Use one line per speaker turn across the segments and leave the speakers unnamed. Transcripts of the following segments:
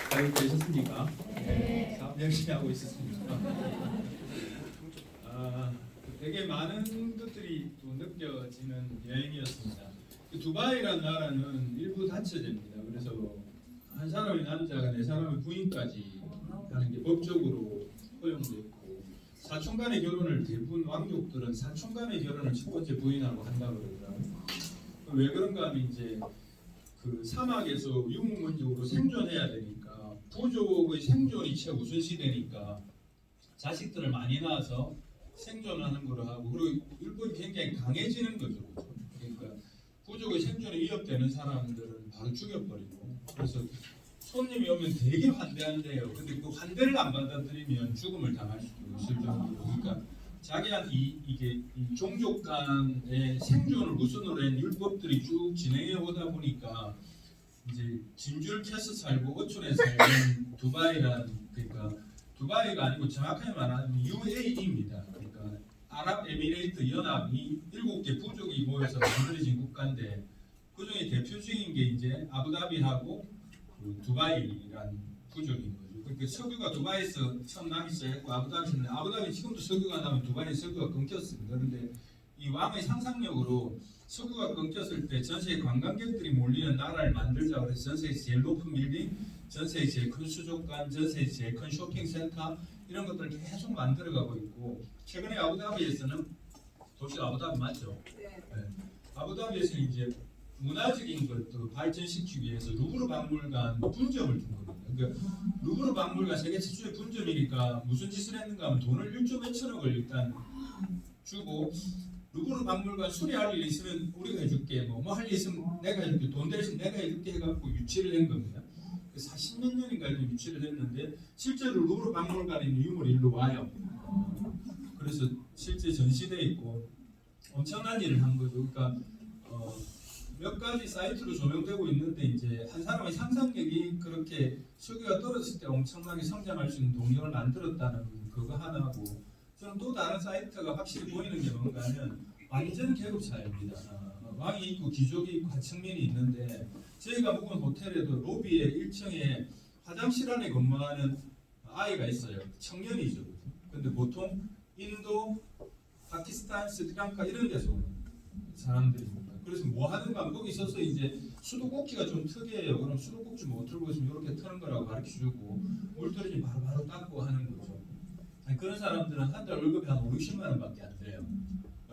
잘 되셨습니까? 네. 사업 열심히 하고 있었습니다. 되게 많은 것들이 또 느껴지는 여행이었습니다. 두바이라는 나라는 일부 다처제입니다. 그래서 한 사람의 남자가 네 사람의 부인까지 하는 게 법적으로 허용되어 있고, 사촌간의 결혼을 대부분 왕족들은 사촌간의 결혼을 첫 번째 부인하고 한다고 그러더라고요. 왜 그런가 하면 이제 그 사막에서 유목민족으로 생존해야 되니까 부족의 생존이 최우선시 되니까 자식들을 많이 낳아서 생존하는 거로 하고, 그리고 율법이 굉장히 강해지는 거죠. 그러니까 부족의 생존이 위협되는 사람들은 바로 죽여버리고, 그래서 손님이 오면 되게 환대한대요. 근데 그 환대를 안 받아들이면 죽음을 당할 수도 있을 정도로, 그러니까 자기한테 이게 이 종족 간의 생존을 우선으로 한 율법들이 쭉 진행해 오다 보니까 이제 진주를 캐서 살고 어촌에 살는 그러니까 두바이가 아니고 정확하게 말하면 UAE입니다. 그러니까 아랍에미레이트 연합이 7개 부족이 모여서 만들어진 국가인데, 그 중에 대표적인 게 이제 아부다비하고 그 두바이란 부족인 거죠. 그러니까 석유가 두바이에서 처음 나기 시작했고, 아부다비 지금도 석유가 나면 두바이 석유가 끊겼습니다. 그런데 이 왕의 상상력으로 석유가 끊겼을 때 전 세계 관광객들이 몰리는 나라를 만들자고 해서 전 세계 제일 높은 빌딩, 전 세계 제일 큰 수족관, 전 세계 제일 큰 쇼핑센터, 이런 것들을 계속 만들어가고 있고, 최근에 아부다비에서는, 도시 아부다비 맞죠? 네. 아부다비에서는 이제 문화적인 것도 발전시키기 위해서 루브르 박물관 분점을 준 겁니다. 그러니까 루브르 박물관 세계 최초의 분점이니까 무슨 짓을 했는가 하면 돈을 1조 몇천억을 일단 주고, 루브르 박물관 수리할 일 있으면 우리가 해줄게, 뭐 할 일 있으면 내가 해줄게, 돈 대신 내가 해줄게 해갖고 유치를 한 겁니다. 40몇 년인가 유치를 했는데 실제로 루브르 박물관에 있는 유물이 일로 와요. 그래서 실제 전시돼 있고 엄청난 일을 한 거죠. 그러니까 몇 가지 사이트로 조명되고 있는데, 이제 한 사람의 상상력이 그렇게 석유가 떨어졌을 때 엄청나게 성장할 수 있는 동력을 만들었다는 그거 하나고, 저는 또 다른 사이트가 확실히 보이는 게 뭔가 하면 완전 계급 차이입니다. 왕이 있고 귀족이 있고 하층민이 있는데, 저희가 묵은 호텔에도 로비에 1층에 화장실 안에 근무하는 아이가 있어요. 청년이죠. 근데 보통 인도, 파키스탄, 스리랑카 이런 데서 오는 사람들입니다. 그래서 뭐 하는가 하면 거기 있어서 이제 수도꼭지가 좀 특이해요. 그럼 수도꼭지 뭐 틀고 있으면 이렇게 트는 거라고 가르쳐주고, 물 떨어지면 바로바로 닦고 하는 거죠. 아니, 그런 사람들은 한 달 월급이 한 5, 60만 원밖에 안 돼요.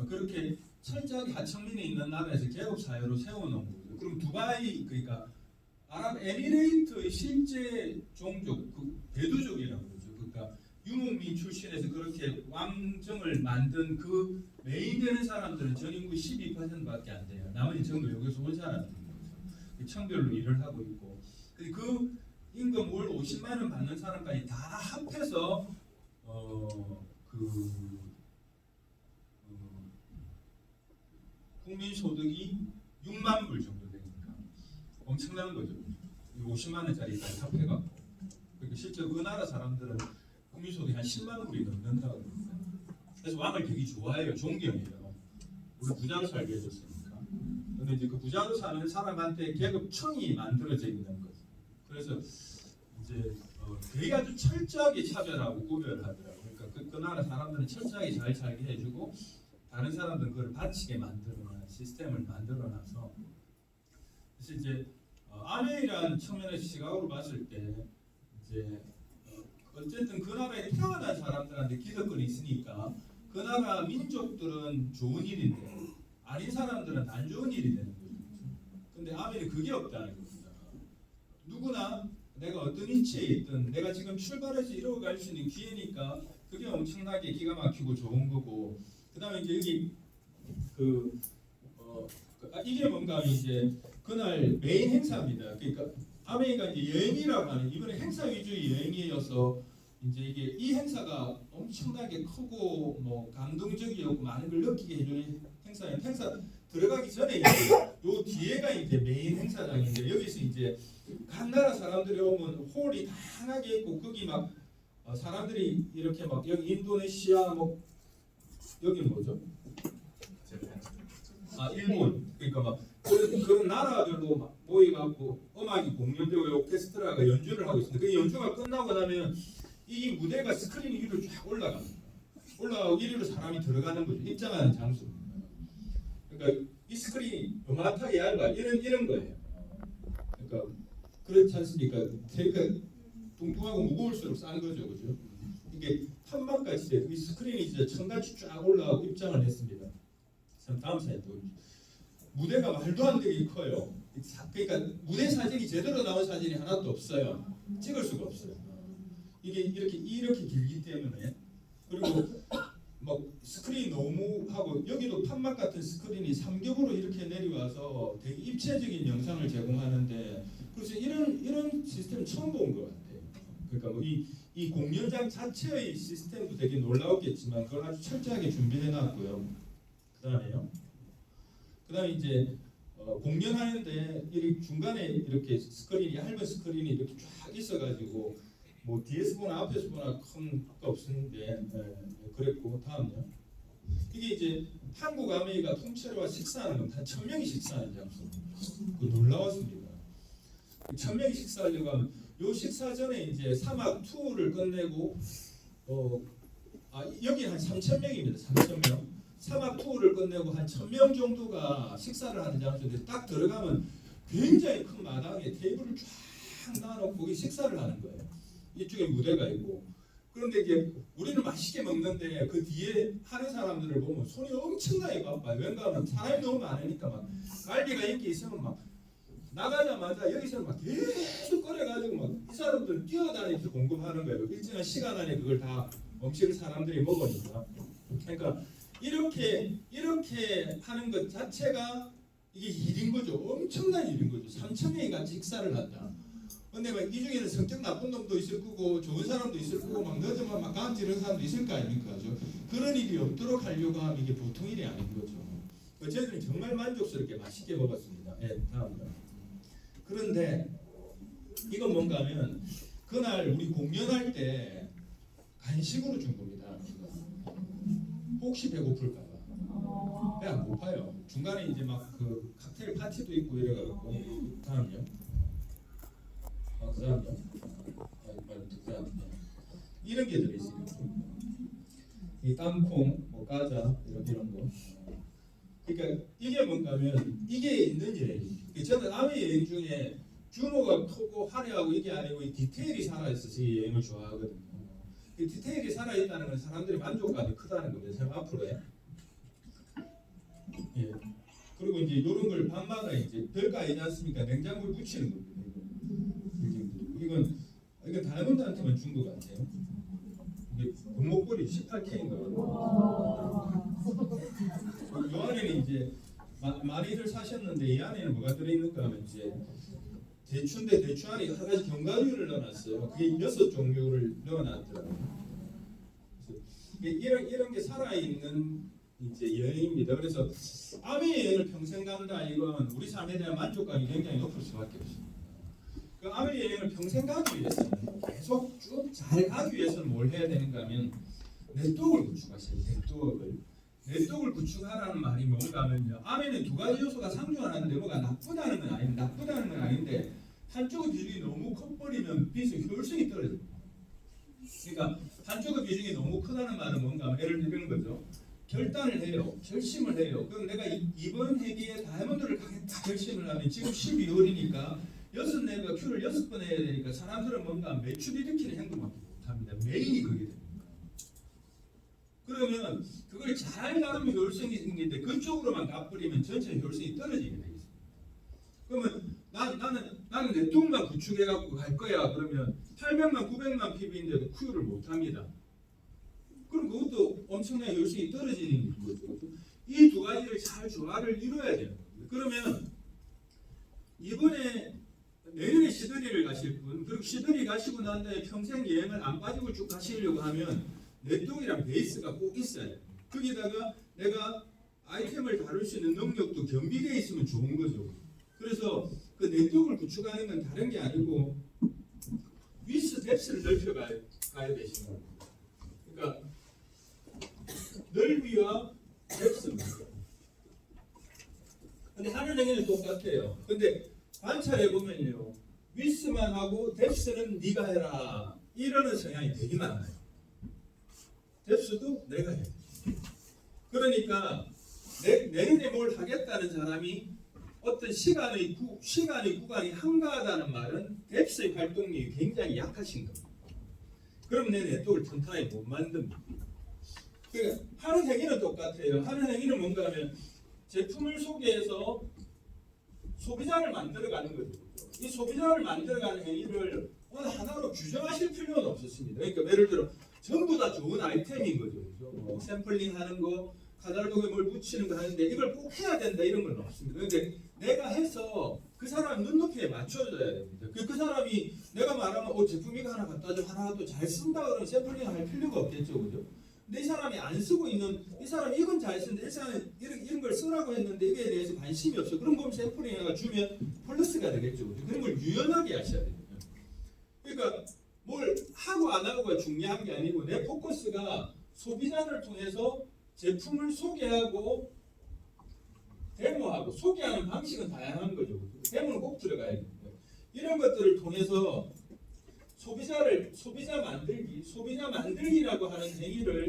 그렇게 철저하게 하층민이 있는 나라에서 계급 사회로 세워놓은 거죠. 그럼 두바이, 그러니까 아랍에미레이트의 실제 종족, 그 베두족이라고 그러죠. 그러니까 유목민 출신에서 그렇게 왕정을 만든 그 메인 되는 사람들은 전 인구의 12%밖에 안 돼요. 나머지 전부 여기서 온 사람들인 거죠. 청별로 일을 하고 있고, 그 임금 월 50만 원 받는 사람까지 다 합해서 국민 소득이 6만 불 정도 되니까 엄청난 거죠. 50만 원짜리 다 합해갖고. 그러니까 실제 그 나라 사람들은 국민 소득이 한 10만 불이 넘는다고 합니다. 그래서 왕을 되게 좋아해요. 존경해요. 우리 부자로 살게 해줬으니까. 근데 이제 그 부자로 사는 사람한테 계급층이 만들어져 있는 거죠. 그래서 이제 되게 아주 철저하게 차별하고 구별하더라고요. 그러니까 그 나라 사람들은 철저하게 잘 살게 해주고, 다른 사람들은 그걸 바치게 만들어놓은 시스템을 만들어놔서, 그래서 이제 아메이라는 측면에서 시각으로 봤을 때 이제 어쨌든 그 나라에 태어난 사람들한테 기득권이 있으니까 그 나라 민족들은 좋은 일인데 아닌 사람들은 안 좋은 일이 되는 거죠. 근데 아메이는 그게 없다는 겁니다. 누구나 내가 어떤 위치에 있든 내가 지금 출발해서 이러고 갈 수 있는 기회니까 그게 엄청나게 기가 막히고 좋은 거고, 그 다음에 이제 여기 이게 뭔가 이제 그날 메인 행사입니다. 그러니까 아메이가 이제 여행이라고 하는, 이번에 행사 위주의 여행이어서 이제 이게 이 행사가 엄청나게 크고 뭐 감동적이었고 많은 걸 느끼게 해주는 행사예요. 행사 들어가기 전에 이제 요 뒤에가 이제 메인 행사장인데, 여기서 이제 각 나라 사람들이 오면 홀이 다양하게 있고, 거기 막 사람들이 이렇게 막 여기 인도네시아 뭐 여기 뭐죠? 일본, 그러니까 막 그런 나라별로 모여갖고 음악이 공연되고 오케스트라가 연주를 하고 있습니다. 그 연주가 끝나고 나면 이 무대가 스크린 위로 쫙 올라갑니다. 올라가고 이리로 사람이 들어가는 거죠. 입장하는 장소. 그러니까 이 스크린이 요만하게 얇아 이런 거예요. 그러니까 그렇지 않습니까? 그러니까 뚱뚱하고 무거울수록 싼 거죠, 그죠? 이게 판막같이 이 스크린이 진짜 천같이 쫙 올라가고 입장을 했습니다. 다음 사진 보여주죠. 무대가 말도 안 되게 커요. 그러니까 무대 사진이 제대로 나온 사진이 하나도 없어요. 찍을 수가 없어요. 이게 이렇게 길기 때문에. 그리고 막 스크린이 너무 하고 여기도 판막 같은 스크린이 삼겹으로 이렇게 내려와서 되게 입체적인 영상을 제공하는데 그래서 이런 시스템 처음 본 것 같아요. 그러니까 뭐 이 공연장 자체의 시스템도 되게 놀라웠겠지만 그걸 아주 철저하게 준비해 놨고요. 그다음에 이제 공연하는데 이 중간에 이렇게 스크린이 얇은 스크린이 이렇게 쫙 있어가지고 뭐 뒤에서 보나 앞에서 보나 큰 거 없었는데 그랬고 다음요. 이게 이제 한국 아메이가 통째로 식사하는 건 한 1000명이 식사하는 장소. 그 놀라웠습니다. 1000명이 식사하려고 하면 요 식사 전에 이제 사막 투어를 끝내고 여기 한 3000명입니다. 3000명. 사막 투어를 끝내고 한 1000명 정도가 식사를 하는 장소인데 딱 들어가면 굉장히 큰 마당에 테이블을 쫙 놔놓고 거기 식사를 하는 거예요. 이쪽에 무대가 있고 그런데 이제 우리는 맛있게 먹는데 그 뒤에 하는 사람들을 보면 손이 엄청나게 바빠요. 왜냐하면 사람이 너무 많으니까 막 갈비가 인기 있으면 막 나가자마자 여기서 막 계속 끓여가지고 막 이 사람들은 뛰어다니면서 공급하는 거예요. 일정한 시간 안에 그걸 다 음식을 사람들이 먹으니까. 그러니까 이렇게 하는 것 자체가 이게 일인 거죠. 엄청난 일인 거죠. 3,000명이 같이 식사를 한다. 근데 막 이 중에는 성격 나쁜 놈도 있을 거고 좋은 사람도 있을 거고 막 늦으면 막 간지르는 사람도 있을 거 아닙니까? 그런 일이 없도록 하려고 하면 이게 보통 일이 아닌 거죠. 저희들은 정말 만족스럽게 맛있게 먹었습니다. 네, 다음으로. 그런데 이건 뭔가 하면 그날 우리 공연할 때 간식으로 준 겁니다. 혹시 배고플까 봐. 배 안 고파요. 중간에 이제 막 그 칵테일 파티도 있고 이래가지고. 다음요. 그 다음요. 이런 게 들어있어요. 이 땅콩, 뭐 과자 이런 거. 그러니까 이게 뭔가 하면 이게 있는 여행. 저는 아메 여행 중에 규모가 크고 화려하고 이게 아니고 이 디테일이 살아있어서 이 여행을 좋아하거든요. 이 디테일이 살아있다는 건 사람들이 만족감이 크다는 겁니다. 앞으로에. 예. 그리고 이제 이런 걸 밤마다 이제 별거 아니지 않습니까? 냉장고에 묻히는 겁니다. 이건 다이아몬드한테만 준 것 같아요. 이게 금목걸이 18K인가요? 이 안에는 이제 많이들 사셨는데 이 안에는 뭐가 들어있는가 하면 이제 대추인데 대추 안에 여러 가지 견과류를 넣어놨어요. 그게 6종류를 넣어놨더라고요. 이런 게 살아있는 이제 여행입니다. 그래서 아메 여행을 평생 간다 이건 우리 삶에 대한 만족감이 굉장히 높을 수밖에 없습니다. 그 아메 여행을 평생 가기 위해서는 계속 쭉 잘 가기 위해서는 뭘 해야 되는가 하면 네트워크를 구축하셔야 돼요. 네트워크를 구축하라는 말이 뭔가 하면요. 아메는 두 가지 요소가 상존하는데 뭐가 나쁘다는 건 아닌데 한쪽의 비중이 너무 커버리면 비슷 효율성이 떨어집니다. 그러니까 한쪽의 비중이 너무 크다는 말은 뭔가 하면 예를 들는 거죠. 결단을 해요. 결심을 해요. 그럼 내가 이번 회기에 다이아몬드를 가겠다 결심을 하면 지금 12월이니까 6내가 큐를 6번 해야 되니까 사람들은 뭔가 매출 일으키는 행동밖에 못합니다. 메인이 그게 됩니다. 그러면 그걸 잘 나누면 효율성이 생기는데 그쪽으로만 가버리면 전체 효율성이 떨어지게 되겠습니다. 그러면 나는 네트워크만 구축해갖고 갈 거야. 그러면 800만 900만 PB인데도 큐를 못합니다. 그럼 그것도 엄청나게 효율성이 떨어지는 거죠. 이 두 가지를 잘 조화를 이루어야 돼요. 그러면 이번에 내년에 시드니를 가실 분, 그리고 시드니 가시고 난 다음에 평생 여행을 안 빠지고 쭉 가시려고 하면 네트워크랑 베이스가 꼭 있어야 돼요. 거기다가 내가 아이템을 다룰 수 있는 능력도 겸비되어 있으면 좋은 거죠. 그래서 그 네트워크를 구축하는 건 다른 게 아니고 위스 뎁스를 넓혀가야 되시는 겁니다. 그러니까 넓이와 뎁스입니다. 근데 하는 행위는 똑같아요. 근데 관찰해 보면요, 위스만 하고 뎁스는 네가 해라 이러는 성향이 되게 많아요. 뎁스도 내가 해. 그러니까 내년에 뭘 하겠다는 사람이 어떤 시간의 구간이 한가하다는 말은 뎁스의 활동력이 굉장히 약하신 겁니다. 그럼 내 네트워크를 튼튼하게 못 만듭니다. 그러니까 하는 행위는 똑같아요. 하는 행위는 뭔가 하면 제품을 소개해서 소비자를 만들어가는 거죠. 이 소비자를 만들어가는 행위를 어느 하나로 규정하실 필요는 없었습니다. 그러니까 예를 들어 전부 다 좋은 아이템인 거죠. 그렇죠? 뭐 샘플링 하는 거, 카탈로그에 뭘 붙이는 거 하는데 이걸 꼭 해야 된다 이런 건 없습니다. 그런데 내가 해서 그 사람 눈높이에 맞춰줘야 됩니다. 그 사람이 내가 말하면 제품 이거 하나 갖다 줘, 하나 또 잘 쓴다 그러면 샘플링 할 필요가 없겠죠. 그죠? 근데 이 사람이 안 쓰고 있는, 이 사람이 이건 잘 쓰는데 이 사람이 이런 걸 쓰라고 했는데 이거에 대해서 관심이 없어. 그런 거 샘플링 해가 주면 플러스가 되겠죠. 그죠? 그런 걸 유연하게 하셔야 됩니다. 그러니까 뭘 하고 안 하고가 중요한 게 아니고 내 포커스가 소비자를 통해서 제품을 소개하고 데모하고, 소개하는 방식은 다양한 거죠. 데모는 꼭 들어가야 됩니다. 이런 것들을 통해서 소비자 만들기라고 하는 행위를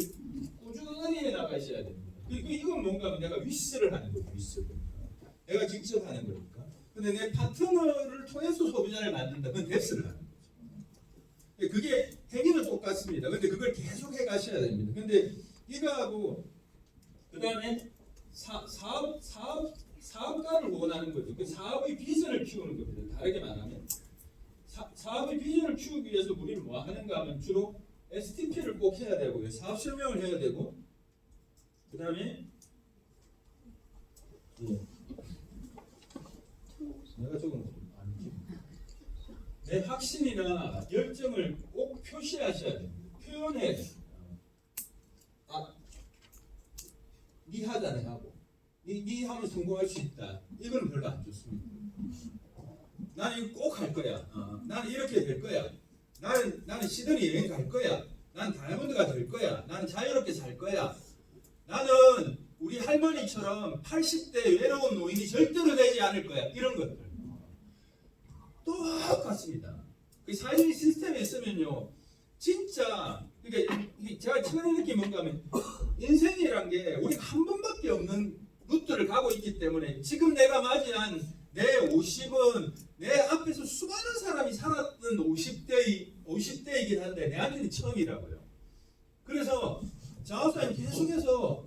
꾸준히 해 나가셔야 됩니다. 그리고 이건 뭔가 하면 내가 위스를 하는 거죠. 위스. 내가 직접 하는 거니까. 근데 내 파트너를 통해서 소비자를 만든다. 그건 뎁스를 하는 거죠. 그게 행위는 똑같습니다. 근데 그걸 계속 해 가셔야 됩니다. 근데 이거하고 그다음에 사업가를 원하는 거죠. 그 사업의 비전을 키우는 겁니다. 다르게 말하면 사업의 비전을 키우기 위해서 우리는 뭐 하는가 하면 주로 STP를 꼭 해야 되고요. 사업 설명을 해야 되고, 그 다음에 내가 조금 내 확신이나 열정을 꼭 표시하셔야 됩니다. 표현해야 됩니다. 네 하자네 하고 네 하면 성공할 수 있다. 이건 별로 안 좋습니다. 나는 이거 꼭 할 거야. 나는 이렇게 될 거야. 나는 시드니 여행 갈 거야. 나는 다이아몬드가 될 거야. 나는 자유롭게 살 거야. 나는 우리 할머니처럼 80대 외로운 노인이 절대로 되지 않을 거야. 이런 것들 똑같습니다. 그 사회주의 시스템에 있으면요, 진짜 그러니까 제가 최근에 느낀 뭔가 하면 인생이란 게 우리가 한 번밖에 없는 루트를 가고 있기 때문에 지금 내가 맞이한 내 50은 내 앞에서 수많은 사람이 살았던 50대이긴 한데 내한테는 처음이라고요. 그래서 장학사님 계속해서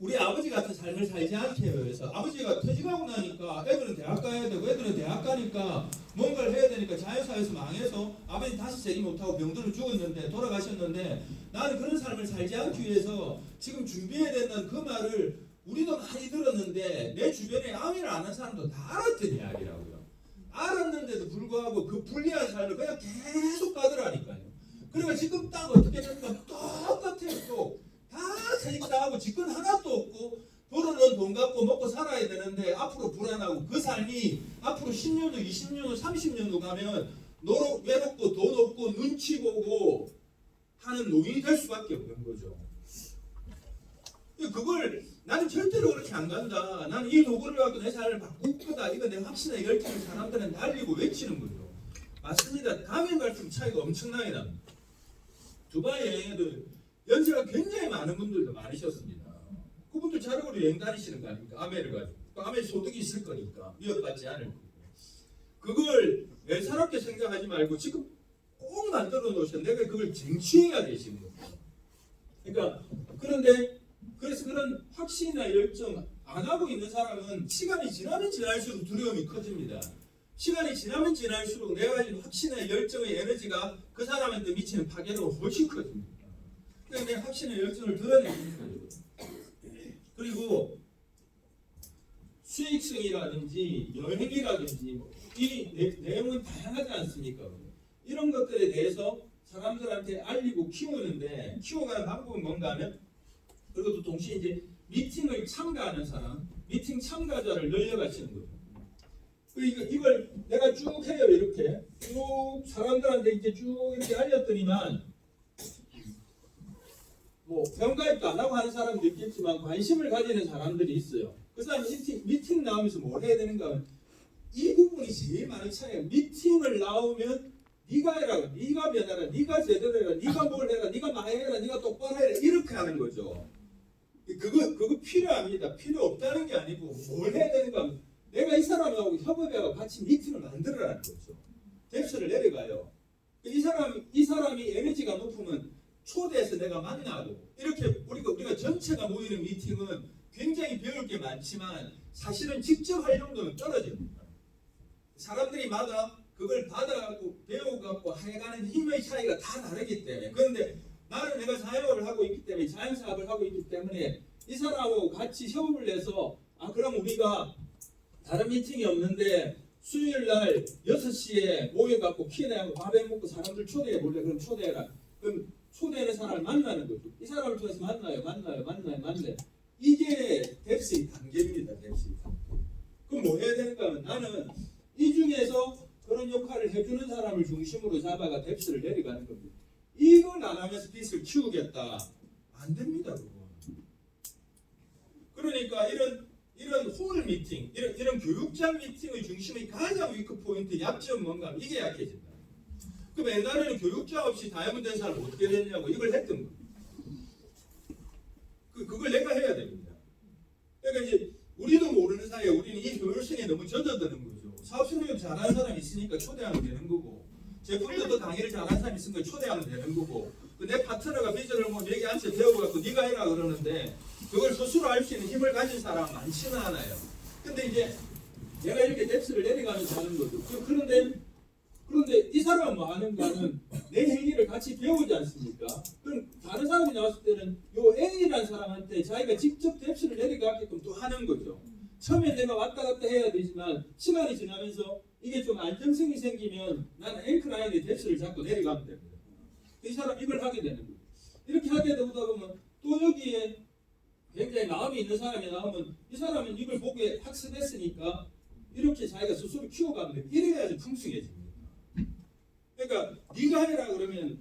우리 아버지 같은 삶을 살지 않게 해서 아버지가 퇴직하고 나니까 애들은 대학 가야 되고 애들은 대학 가니까 뭔가를 해야 되니까 자연사회에서 망해서 아버지 다시 재기 못하고 병들어 죽었는데 돌아가셨는데 나는 그런 삶을 살지 않기 위해서 지금 준비해야 된다는 그 말을 우리도 많이 들었는데 내 주변에 아멘을 안 한 사람도 다 알았던 이야기라고요. 알았는데도 불구하고 그 불리한 삶을 그냥 계속 가더라니까요. 그러니까 지금 딱 어떻게 됐든 똑같아요. 또 다 퇴직당하고 직권 하나도 없고 벌어놓은 돈 갖고 먹고 살아야 되는데 앞으로 불안하고 그 삶이 앞으로 10년 후, 20년 후, 30년 후 가면 외롭고 돈 없고 눈치 보고 하는 노인이 될 수밖에 없는 거죠. 그걸 나는 절대로 그렇게 안 간다. 나는 이 도구를 갖고 내 삶을 바꿀 거다. 이거 내 확신에 열정을 사람들은 날리고 외치는 거죠. 맞습니다. 가면 갈수록 차이가 엄청나게 납니다. 두바이 여행에도 연세가 굉장히 많은 분들도 많으셨습니다. 그분들 자력으로 여행 다니시는 거 아닙니까? 아메를 가지고. 아메 소득이 있을 거니까 위협받지 않을 거고. 그걸 외사롭게 생각하지 말고 지금 꼭 만들어 놓으셔. 내가 그걸 쟁취해야 되시는 겁니다. 그러니까 그래서 그런 확신이나 열정 안 하고 있는 사람은 시간이 지나면 지날수록 두려움이 커집니다. 시간이 지나면 지날수록 내가 가진 확신의 열정의 에너지가 그 사람한테 미치는 파괴가 훨씬 커집니다. 그러니까 내 확신의 열정을 드러내는 거예요. 그리고 수익성이라든지 여행이라든지 이 내용은 다양하지 않습니까? 이런 것들에 대해서 사람들한테 알리고 키워가는 방법은 뭔가 하면, 그리고 또 동시에 이제 미팅을 참가하는 사람, 미팅 참가자를 늘려가시는 거예요. 이걸 내가 쭉 해요. 이렇게 쭉 사람들한테 이제 쭉 이렇게 알렸더니만 뭐 병가입도 안 하고 하는 사람도 있겠지만 관심을 가지는 사람들이 있어요. 그 사람이 미팅 나오면서 뭘 해야 되는가 하면 이 부분이 제일 많은 차이야. 미팅을 나오면 네가 해라, 네가 변해라, 네가 제대로 해라, 네가 뭘 해라, 네가 많이 해라, 네가 똑바로 해라 이렇게 하는 거죠. 그거 필요합니다. 필요 없다는 게 아니고 뭘 해야 되는가 하면 내가 이 사람하고 협업해서 같이 미팅을 만들어라는 거죠. 뎁스를 내려가요. 이 사람이 에너지가 높으면 초대해서 내가 만나고 이렇게 우리가 전체가 모이는 미팅은 굉장히 배울 게 많지만 사실은 직접 할 정도는 떨어집니다. 사람들이 마다 그걸 받아갖고 배워갖고 해가는 힘의 차이가 다 다르기 때문에 그런데 나는 내가 자영업을 하고 있기 때문에 자영사업을 하고 있기 때문에 이 사람하고 같이 협업을 해서 그럼 우리가 다른 미팅이 없는데 수요일날 6시에 모여갖고 키네하고 밥에 먹고 사람들 초대해 볼래? 그럼 초대해라. 그럼 초대하는 사람을 만나는 거죠. 이 사람을 통해서 만나요. 이게 뎁스의 단계입니다. 뎁스의 단계. 그럼 뭐 해야 되는가 하면 나는 이 중에서 그런 역할을 해주는 사람을 중심으로 잡아가 뎁스를 내려가는 겁니다. 이걸 안 하면서 빚을 키우겠다. 안 됩니다. 그거. 그러니까 이런 홀 미팅, 이런 교육장 미팅의 중심의 가장 위크 포인트, 약점 뭔가 이게 약해진다. 그럼 옛날에는 교육장 없이 다이아몬드 된 사람 어떻게 됐냐고 이걸 했던 거. 그걸 내가 해야 됩니다. 그러니까 이제 우리도 모르는 사이에 우리는 이 효율성에 너무 젖어드는 거죠. 사업 설립 잘하는 사람이 있으니까 초대하면 되는 거고, 제품도 강의를 잘하는 사람이 있으니까 초대하면 되는 거고, 내 파트너가 비전을 뭐 여기 앉아 배워갖고 네가 해라 그러는데 그걸 스스로 할 수 있는 힘을 가진 사람 많지는 않아요. 근데 이제 내가 이렇게 뎁스를 내려가면서 하는 거죠. 그런데 이 사람은 뭐 하는가는 내 행위를 같이 배우지 않습니까? 그럼 다른 사람이 나왔을 때는 요 A라는 사람한테 자기가 직접 뎁스를 내려가게끔 또 하는 거죠. 처음에 내가 왔다 갔다 해야 되지만 시간이 지나면서 이게 좀 안정성이 생기면 나는 앵크라인에 뎁스를 잡고 내려가면 됩니다. 이 사람 이걸 하게 되는 거예요. 이렇게 하게 되다 보면 또 여기에 굉장히 마음이 있는 사람이 나오면 이 사람은 이걸 보고 학습했으니까 이렇게 자기가 스스로 키워가면 돼요. 이래야지 풍성해집니다. 그러니까 네가 해라 그러면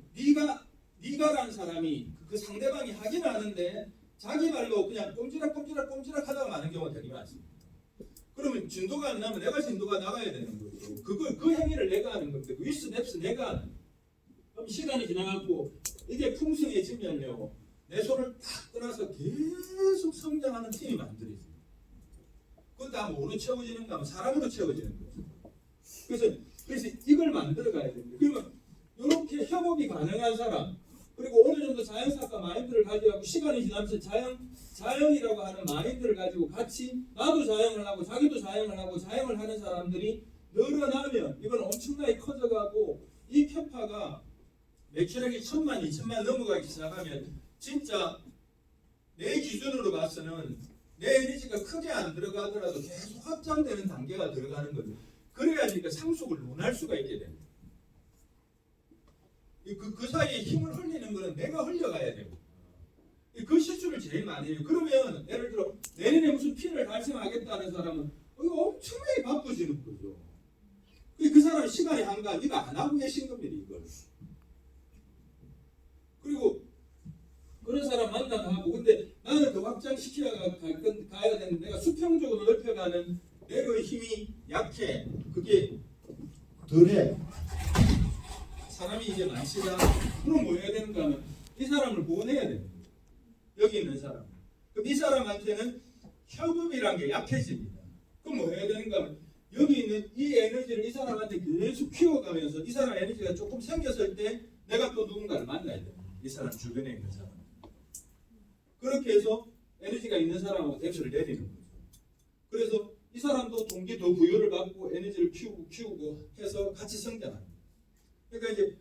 네가라는 사람이 그 상대방이 하긴 하는데 자기 말로 그냥 꼼지락 하다가 마는 경우가 되게 많습니다. 그러면 진도가 안 나면 내가 진도가 나가야 되는 거죠. 그 행위를 내가 하는 겁니다. 위스 뎁스 내가 하는. 그럼 시간이 지나가고 이게 풍성해지면요 내 손을 딱 떠나서 계속 성장하는 팀이 만들어집니다. 그건 다 뭐로 채워지는가 하면 사람으로 채워지는 거죠. 그래서 이걸 만들어 가야 됩니다. 그러면 이렇게 협업이 가능한 사람 그리고 어느 정도 자연사과 마인드를 가지고 시간이 지나면서 자연이라고 하는 마인드를 가지고 같이 나도 자연을 하고 자기도 자연을 하고 자연을 하는 사람들이 늘어나면 이건 엄청나게 커져가고 이 편파가 매출액이 1000만, 2000만 넘어가기 시작하면 진짜 내 기준으로 봐서는 내 에너지가 크게 안 들어가더라도 계속 확장되는 단계가 들어가는 거죠. 그래야지 그 상속을 논할 수가 있게 됩니다. 그 사이에 힘을 흘리는 거는 내가 흘려가야 됩니다. 그 실수를 제일 많이 해요. 그러면 예를 들어 내년에 무슨 핀을 달성하겠다는 사람은 이거 엄청나게 바빠지는 거죠. 그 사람 시간이 한가 이거 안 하고 계신 겁니다. 이걸. 그리고 그런 사람 만나고 근데 나는 더 확장시켜야 가야 되는데 내가 수평적으로 넓혀가는 내의 힘이 약해. 그게 덜해. 사람이 이제 많지가 그럼 뭐 해야 되는가 하면 이 사람을 보내야 됩니다. 여기 있는 사람. 그럼 이 사람한테는 협업이란 게 약해집니다. 그럼 뭐 해야 되는가 하면 여기 있는 이 에너지를 이 사람한테 계속 키워가면서 이 사람 에너지가 조금 생겼을 때 내가 또 누군가를 만나야 됩니다. 이 사람 주변에 있는 사람. 그렇게 해서 에너지가 있는 사람하고 뎁스를 내리는 거죠. 그래서 이 사람도 동기 더 부여를 받고 에너지를 키우고 해서 같이 성장합니다. 그러니까 이제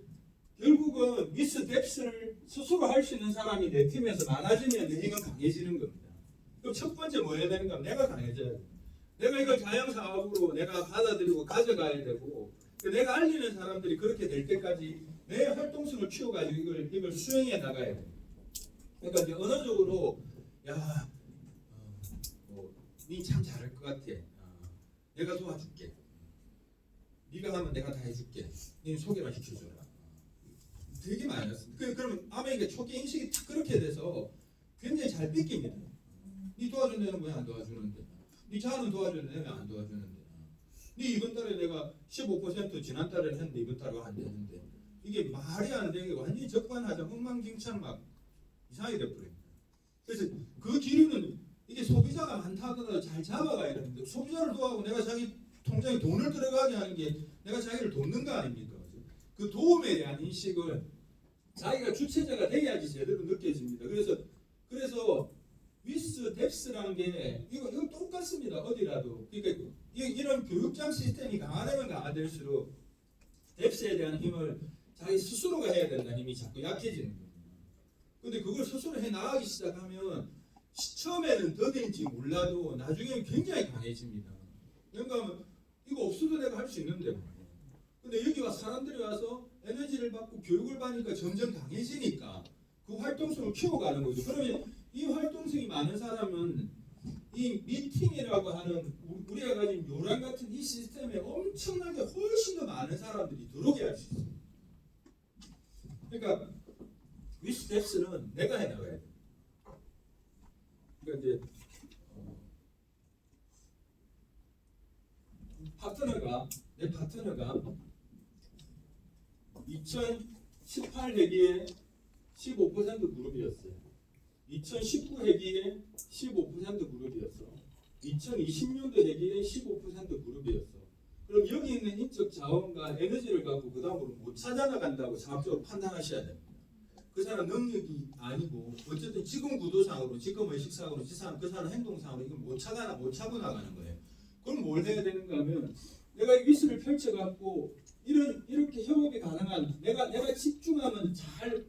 결국은 미스 뎁스를 스스로 할 수 있는 사람이 내 팀에서 많아지면 내 힘은 강해지는 겁니다. 그럼 첫 번째 뭐 해야 되는가? 내가 강해져야 돼. 내가 이걸 자영사업으로 내가 받아들이고 가져가야 되고 내가 알리는 사람들이 그렇게 될 때까지 내 활동성을 키워가지고 이걸 수행해 나가야 돼. 그러니까 이제 언어적으로 니 참 잘할 것 같아. 내가 도와줄게. 네가 하면 내가 다 해줄게. 니 소개만 시켜줘라. 되게 많이 났습니다. 그러면 아마 이게 초기 인식이 딱 그렇게 돼서 굉장히 잘 뺏깁니다. 니 도와준다는 거야 안 도와주는데. 네 차는 도와주는데 왜 안 도와주는데? 네 이번 달에 내가 15% 지난 달에 했는데 이번 달에 안 되는데 이게 말이 안 되게 완전히 적반하장 엉망진창 막 이상하게 돼버립니다. 그래서 그 기류는 이게 소비자가 많다 하더라도 잘 잡아가야 되는데 소비자를 도와고 내가 자기 통장에 돈을 들어가게 하는 게 내가 자기를 돕는 거 아닙니까? 그 도움에 대한 인식을 자기가 주체자가 돼야지 제대로 느껴집니다. 그래서 위스 뎁스라는 게 이거 똑같습니다. 어디라도 그러니까 이런 교육장 시스템이 강화되면 강화될수록 뎁스에 대한 힘을 자기 스스로가 해야 된다는 힘이 자꾸 약해지는 겁니다. 근데 그걸 스스로 해 나가기 시작하면 처음에는 더딘지 몰라도 나중에는 굉장히 강해집니다. 그러니까 이거 없어도 내가 할 수 있는데 근데 여기 와 사람들이 와서 에너지를 받고 교육을 받으니까 점점 강해지니까 그 활동성을 키워가는 거죠. 그러면 이 활동성이 많은 사람은 이 미팅이라고 하는 우리가 가진 요란 같은 이 시스템에 엄청나게 훨씬 더 많은 사람들이 들어오게 할 수 있습니다. 그러니까 위스 뎁스는 내가 해나가야 돼. 그러니까 이제 내 파트너가 2018 회기에 15% 그룹이었어요. 2019 회기에 15% 그룹이었어. 2020년도 회기에 15% 그룹이었어. 그럼 여기 있는 인적 자원과 에너지를 갖고 그 다음으로 못 찾아나간다고 사업적으로 판단하셔야 됩니다. 그 사람 능력이 아니고 어쨌든 지금 구도상으로 지금 의식상으로 그 사람 행동상으로 이걸 못 차고 나가는 거예요. 그럼 뭘 해야 되는가 하면 내가 이 위스를 펼쳐갖고 이렇게 협업이 가능한 내가 집중하면 잘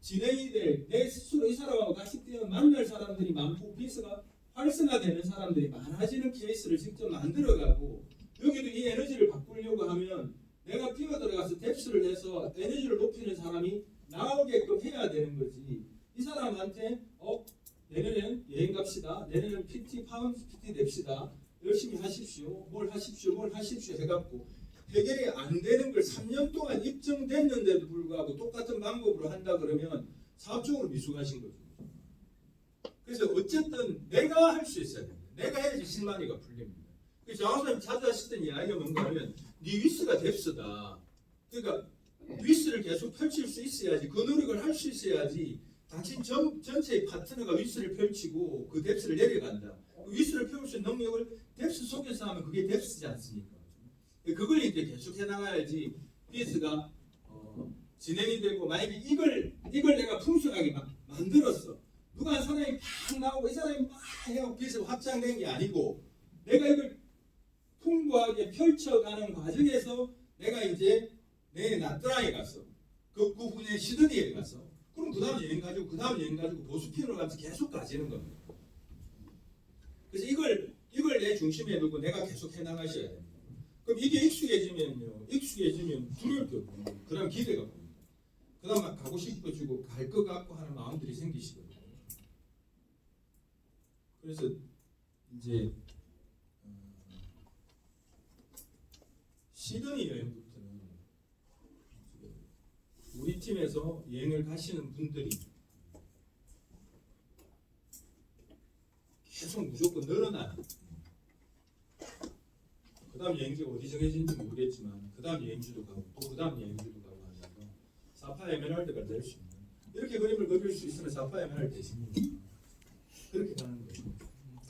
진행이 될 내 스스로 이 사람하고 같이 뛰어 만날 사람들이 많고 비스가 활성화되는 사람들이 많아지는 케이스를 직접 만들어가고 여기도 이 에너지를 바꾸려고 하면 내가 뛰어들어가서 뎁스를 해서 에너지를 높이는 사람이 나오게끔 해야 되는 거지. 이 사람한테 내년엔 여행 갑시다. 내년엔 PT 파운드 PT 냅시다. 열심히 하십시오. 뭘 하십시오 해갖고 해결이 안 되는 걸 3년 동안 입증됐는데도 불구하고 똑같은 방법으로 한다 그러면 사업적으로 미숙하신 거죠. 그래서 어쨌든 내가 할 수 있어야 됩니다. 내가 해야지 실마리가 풀립니다. 그래서 장학사님 자주 하시던 이야기가 뭔가 하면 네 위스가 뎁스다. 그러니까 위스를 계속 펼칠 수 있어야지 그 노력을 할 수 있어야지 당신 전체의 파트너가 위스를 펼치고 그 뎁스를 내려간다. 그 위스를 펼칠 수 있는 능력을 뎁스 속에서 하면 그게 뎁스지 않습니까? 그걸 이제 계속 해나가야지 위스가 진행이 되고 만약에 이걸 내가 풍성하게 만들었어. 누가 한 사람이 팍 나오고 이 사람이 막 해갖고 위스가 확장된 게 아니고 내가 이걸 풍부하게 펼쳐가는 과정에서 내가 이제 내 나트랑에 갔어. 그 후에 시드니에 갔어. 그럼 그 다음 여행 가지고 보스핀으로 가면서 계속 가지는 겁니다. 그래서 이걸 내 중심에 두고 내가 계속 해나가셔야 됩니다. 그럼 이게 익숙해지면 두려울 게 없고 그다음 기대가 옵니다. 그다음 막 가고 싶어지고 갈 것 같고 하는 마음들이 생기시거든요. 그래서 이제 시드니 여행부터는 우리 팀에서 여행을 가시는 분들이 계속 무조건 늘어나는. 그 다음 여행지가 어디 정해진지 모르겠지만 그 다음 여행지도 가고 또 그 다음 여행지도 가고 하면서 사파 에메랄드가 될 수 있는 이렇게 그림을 그릴 수 있으면 사파 에메랄드 되십니다. 그렇게 가는 거죠.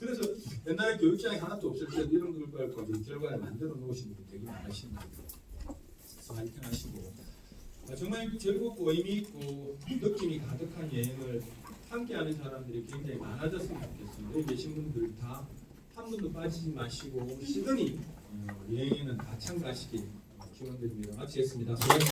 그래서 옛날에 교육장이 하나도 없을 때 이런 걸 가지고 결과를 만들어 놓으신 분이 되게 많으십니다. 그래서 화이팅 하시고 정말 즐겁고 의미 있고 느낌이 가득한 여행을 함께하는 사람들이 굉장히 많아졌으면 좋겠습니다. 여기 계신 분들 다 한 분도 빠지지 마시고 시드니 여행에는 다 참가하시길 기원드립니다. 마치겠습니다.